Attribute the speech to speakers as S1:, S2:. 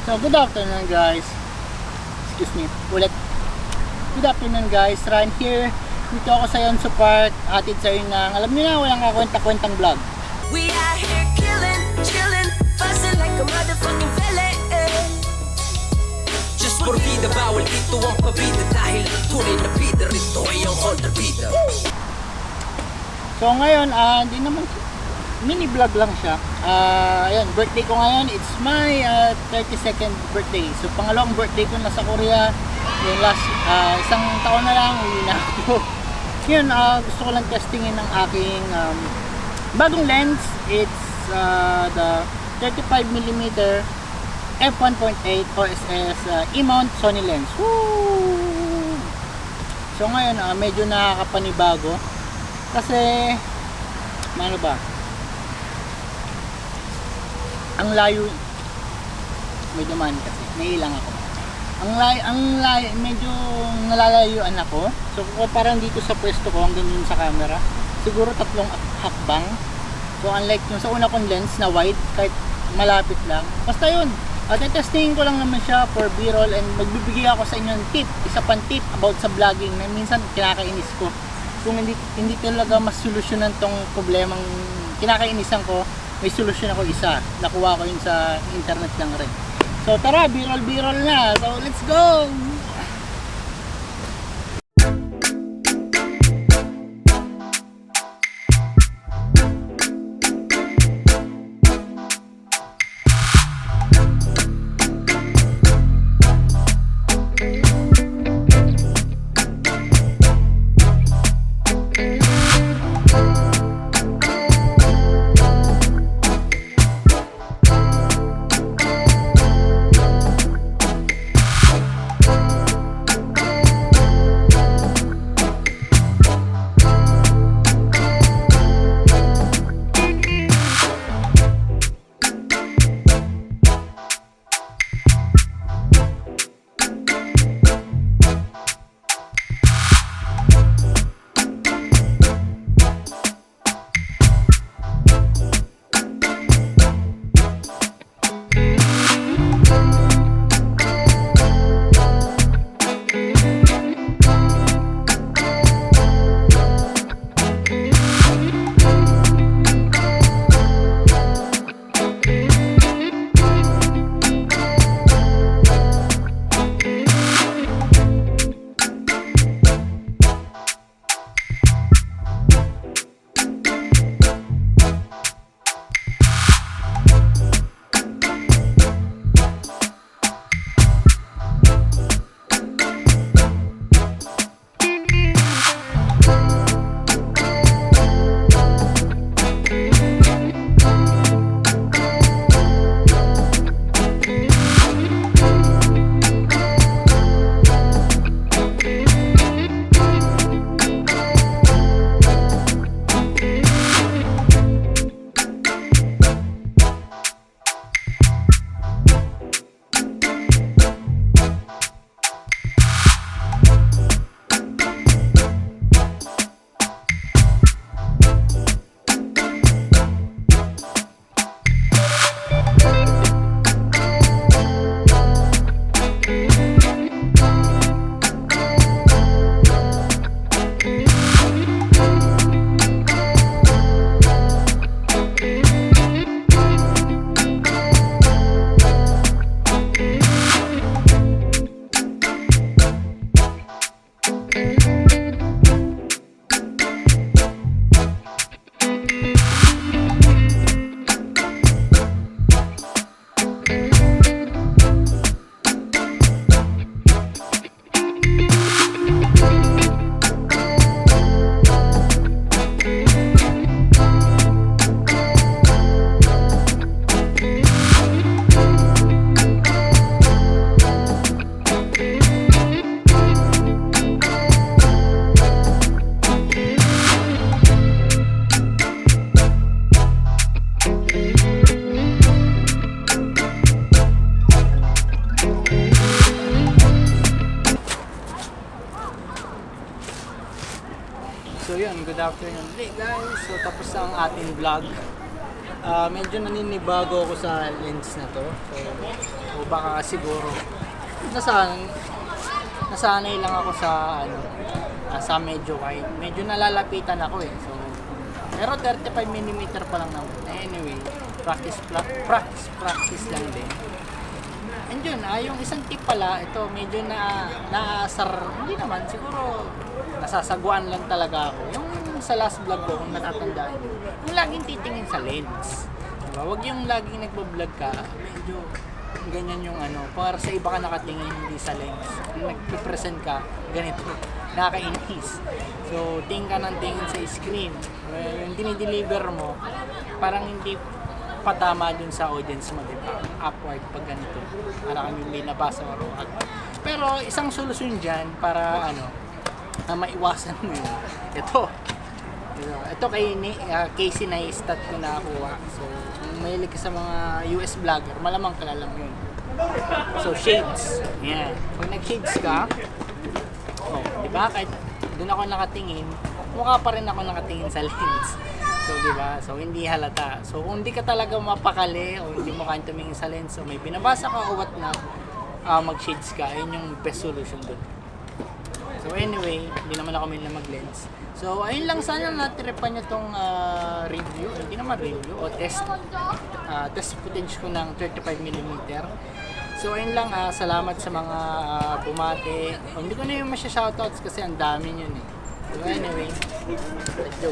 S1: So, good afternoon guys. Excuse me, ulit. Good afternoon guys, Ran here. Dito ako sa Yonso Park. Atid sa inyo ng, alam niyo na, walang kakwenta-kwentang vlog.
S2: We are here killing, chilling, fussing like a motherfucking villain. Just por vida, bawal ito ang pabida. Dahil ang tunay na bida rito ay ang kontrabida.
S1: So ngayon, hindi naman mini vlog lang siya. Ayun, birthday ko ngayon. It's my 32nd birthday. So pangalawang birthday ko nasa Korea. Yung last isang taon na lang uwi na ako. Yun, gusto ko lang testingin ng aking bagong lens. It's the 35mm f1.8 OSS E-mount Sony lens. Woo! So ngayon, medyo nakakapanibago kasi ano ba, ang layo, medyo man kasi nailang ako. Ang layo, medyo nalalayuan ako. So parang dito sa pwesto ko hanggang dun sa camera, siguro 3 hakbang. So unlike yung sa una kong lens na wide, kahit malapit lang. Basta yun, testing ko lang naman siya for b-roll, and magbibigay ako sa inyo ng tip, isa pang tip about sa vlogging na minsan kinakainis ko. Kung hindi talaga masolusyonan tong problemang kinakainisan ko, may solusyon ako isa. Nakuha ko yun sa internet lang rin. So tara, b-roll na. So let's go! So yun, good afternoon ulit guys. So tapos na ang ating vlog. medyo naninibago ako sa lens na to. O baka siguro nasanay lang ako sa sa medyo wide. Medyo nalalapitan ako eh. So pero 35mm pa lang naman. Anyway, practice lang din. And yun, yung isang tip pala, ito medyo naasar, hindi naman, siguro nasasagwan lang talaga ako. Yung sa last vlog ko, kung natatandaan nyo, yung laging titingin sa lens. Diba? Huwag yung laging nagbablog ka, medyo ganyan yung para sa iba ka nakatingin, hindi sa lens. Kung nag-present ka, ganito, nakakainis. So, tingin ka ng tingin sa screen. Yung dinideliver mo, parang hindi patama dun sa audience mo, diba? Upward pag ganito. Para kami binabasa o ruwag. Pero isang solusyon dyan para maiwasan mo yun. Ito kay Casey Neistat ko nakakuha. So, kung mahilig ka sa mga US vlogger, malamang kilala mo yun. So, shades. Yan. Pag nag-shades ka, diba? Kahit dun ako nakatingin, mukha pa rin ako nakatingin sa lens. So, diba? So, hindi halata. So, kung hindi ka talaga mapakali o hindi mo kaya tumingin sa lens, so may binabasa ka o what not, mag-shades ka, ayun yung best solution dun. So, anyway, hindi naman ako may mag-lens. So, ayun lang, sana natiripan nyo tong review, hindi naman review, o test footage ko ng 35mm. So, ayun lang, salamat sa mga bumate. Hindi ko na yung masya-shoutouts kasi ang dami yun eh. So, anyway, let's go.